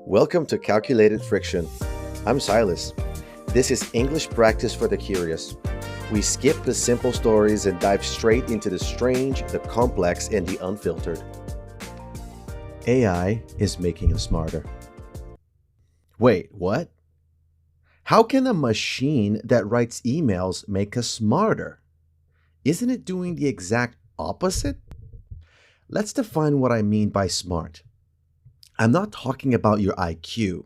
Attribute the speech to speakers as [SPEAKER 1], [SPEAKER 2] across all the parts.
[SPEAKER 1] Welcome to Calculated Friction. I'm Silas. This is English practice for the curious. We skip the simple stories and dive straight into the strange, the complex, and the unfiltered. AI is making us smarter. Wait, what? How can a machine that writes emails make us smarter? Isn't it doing the exact opposite? Let's define what I mean by smart. I'm not talking about your IQ.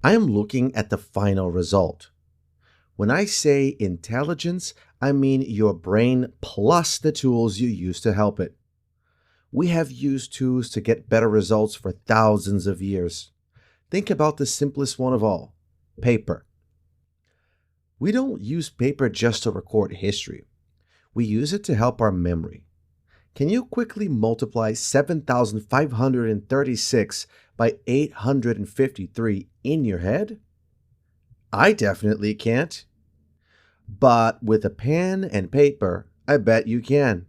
[SPEAKER 1] I am looking at the final result. When I say intelligence, I mean your brain plus the tools you use to help it. We have used tools to get better results for thousands of years. Think about the simplest one of all, paper. We don't use paper just to record history. We use it to help our memory. Can you quickly multiply 7,536 by 853 in your head? I definitely can't. But with a pen and paper, I bet you can.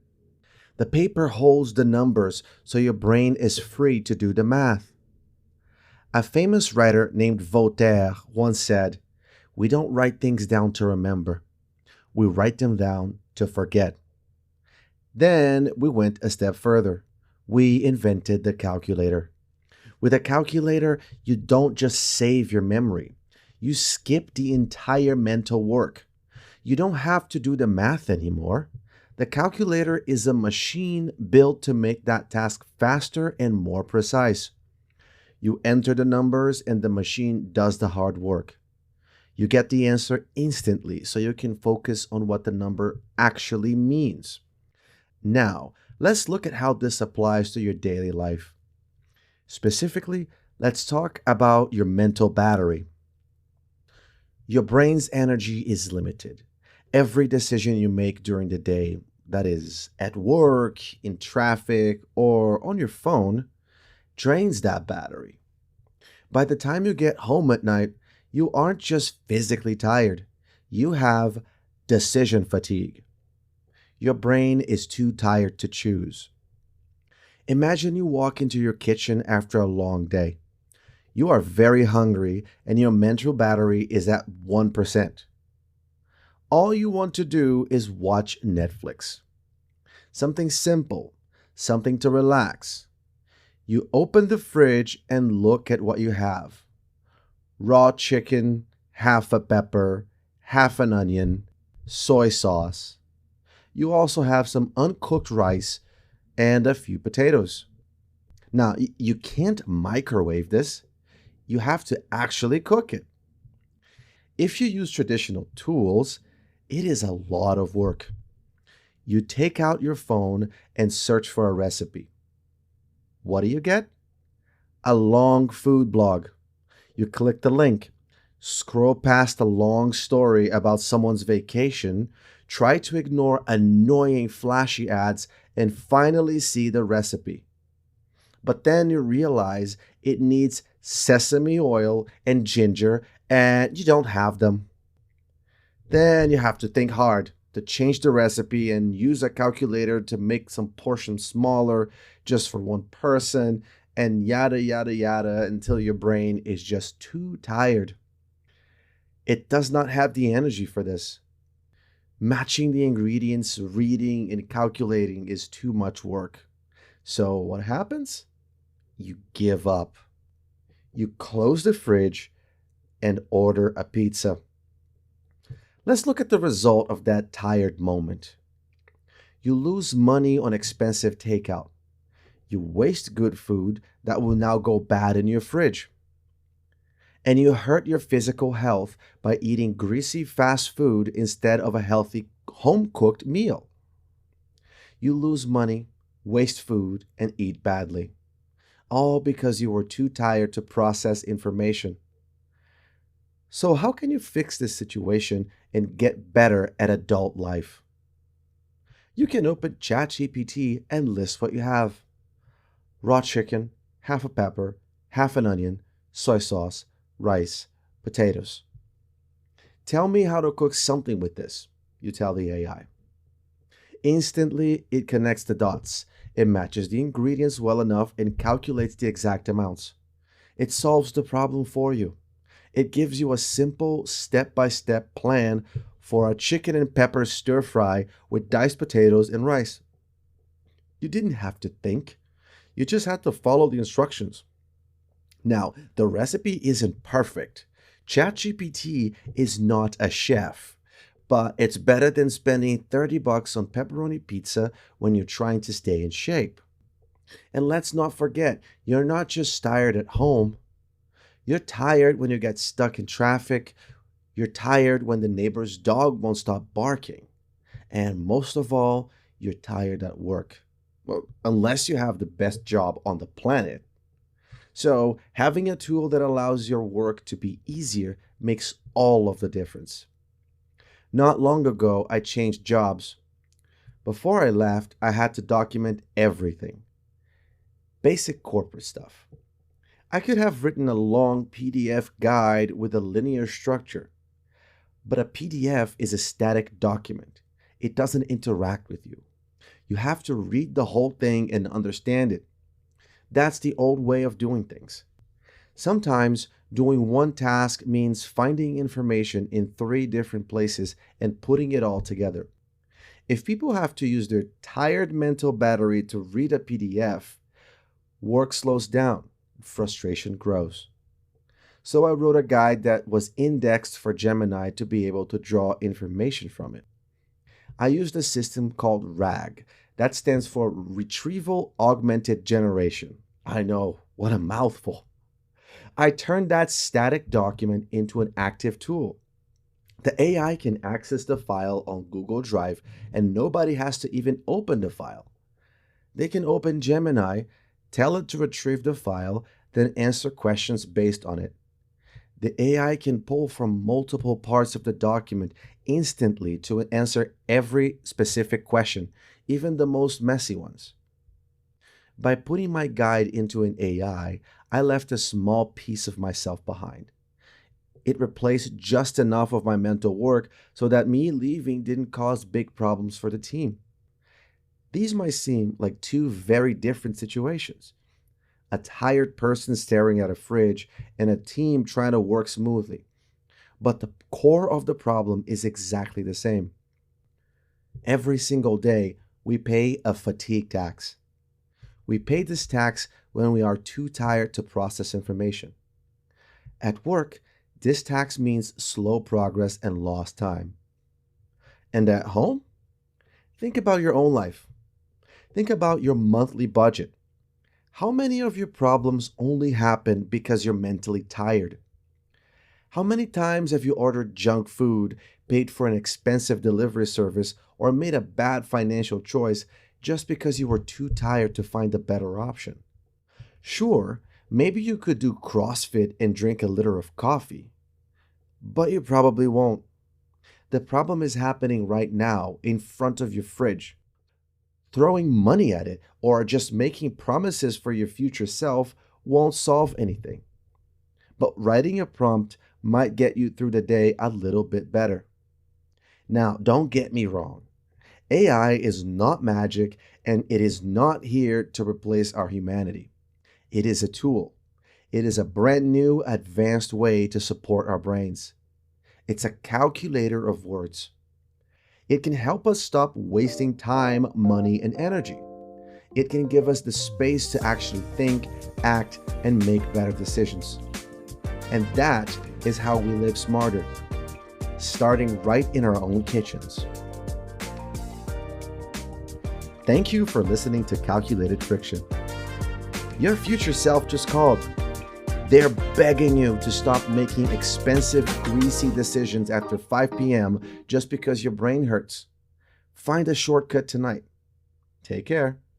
[SPEAKER 1] The paper holds the numbers, so your brain is free to do the math. A famous writer named Voltaire once said, "We don't write things down to remember. We write them down to forget." Then we went a step further. We invented the calculator. With a calculator, you don't just save your memory. You skip the entire mental work. You don't have to do the math anymore. The calculator is a machine built to make that task faster and more precise. You enter the numbers and the machine does the hard work. You get the answer instantly so you can focus on what the number actually means. Now, let's look at how this applies to your daily life. Specifically, let's talk about your mental battery. Your brain's energy is limited. Every decision you make during the day, that is, at work, in traffic, or on your phone, drains that battery. By the time you get home at night, you aren't just physically tired, you have decision fatigue. Your brain is too tired to choose. Imagine you walk into your kitchen after a long day. You are very hungry and your mental battery is at 1%. All you want to do is watch Netflix. Something simple, something to relax. You open the fridge and look at what you have. Raw chicken, half a pepper, half an onion, soy sauce. You also have some uncooked rice and a few potatoes. Now, you can't microwave this. You have to actually cook it. If you use traditional tools, it is a lot of work. You take out your phone and search for a recipe. What do you get? A long food blog. You click the link, scroll past a long story about someone's vacation, try to ignore annoying flashy ads, and finally see the recipe. But then you realize it needs sesame oil and ginger, and you don't have them. Then you have to think hard to change the recipe and use a calculator to make some portions smaller just for one person, and yada, yada, yada, until your brain is just too tired. It does not have the energy for this. Matching the ingredients, reading, and calculating is too much work. So what happens? You give up. You close the fridge and order a pizza. Let's look at the result of that tired moment. You lose money on expensive takeout. You waste good food that will now go bad in your fridge. And you hurt your physical health by eating greasy fast food instead of a healthy home-cooked meal. You lose money, waste food, and eat badly. All because you were too tired to process information. So how can you fix this situation and get better at adult life? You can open ChatGPT and list what you have. Raw chicken, half a pepper, half an onion, soy sauce, rice, potatoes. Tell me how to cook something with this, you tell the AI. Instantly, it connects the dots. It matches the ingredients well enough and calculates the exact amounts. It solves the problem for you. It gives you a simple step-by-step plan for a chicken and pepper stir fry with diced potatoes and rice. You didn't have to think. You just had to follow the instructions. Now, the recipe isn't perfect. ChatGPT is not a chef, but it's better than spending $30 on pepperoni pizza when you're trying to stay in shape. And let's not forget, you're not just tired at home. You're tired when you get stuck in traffic. You're tired when the neighbor's dog won't stop barking. And most of all, you're tired at work. Well, unless you have the best job on the planet. So, having a tool that allows your work to be easier makes all of the difference. Not long ago, I changed jobs. Before I left, I had to document everything. Basic corporate stuff. I could have written a long PDF guide with a linear structure, but a PDF is a static document. It doesn't interact with you. You have to read the whole thing and understand it. That's the old way of doing things. Sometimes doing one task means finding information in 3 different places and putting it all together. If people have to use their tired mental battery to read a PDF, work slows down, frustration grows. So I wrote a guide that was indexed for Gemini to be able to draw information from it. I used a system called RAG. That stands for Retrieval Augmented Generation. I know, what a mouthful. I turned that static document into an active tool. The AI can access the file on Google Drive and nobody has to even open the file. They can open Gemini, tell it to retrieve the file, then answer questions based on it. The AI can pull from multiple parts of the document instantly to answer every specific question, even the most messy ones. By putting my guide into an AI, I left a small piece of myself behind. It replaced just enough of my mental work so that me leaving didn't cause big problems for the team. These might seem like 2 very different situations. A tired person staring at a fridge and a team trying to work smoothly. But the core of the problem is exactly the same. Every single day, we pay a fatigue tax. We pay this tax when we are too tired to process information. At work, this tax means slow progress and lost time. And at home? Think about your own life. Think about your monthly budget. How many of your problems only happen because you're mentally tired? How many times have you ordered junk food, paid for an expensive delivery service, or made a bad financial choice just because you were too tired to find a better option? Sure, maybe you could do CrossFit and drink a liter of coffee, but you probably won't. The problem is happening right now in front of your fridge. Throwing money at it or just making promises for your future self won't solve anything. But writing a prompt might get you through the day a little bit better. Now, don't get me wrong. AI is not magic and it is not here to replace our humanity. It is a tool. It is a brand new, advanced way to support our brains. It's a calculator of words. It can help us stop wasting time, money, and energy. It can give us the space to actually think, act, and make better decisions. And that is how we live smarter, starting right in our own kitchens. Thank you for listening to Calculated Friction. Your future self just called. They're begging you to stop making expensive, greasy decisions after 5 p.m. just because your brain hurts. Find a shortcut tonight. Take care.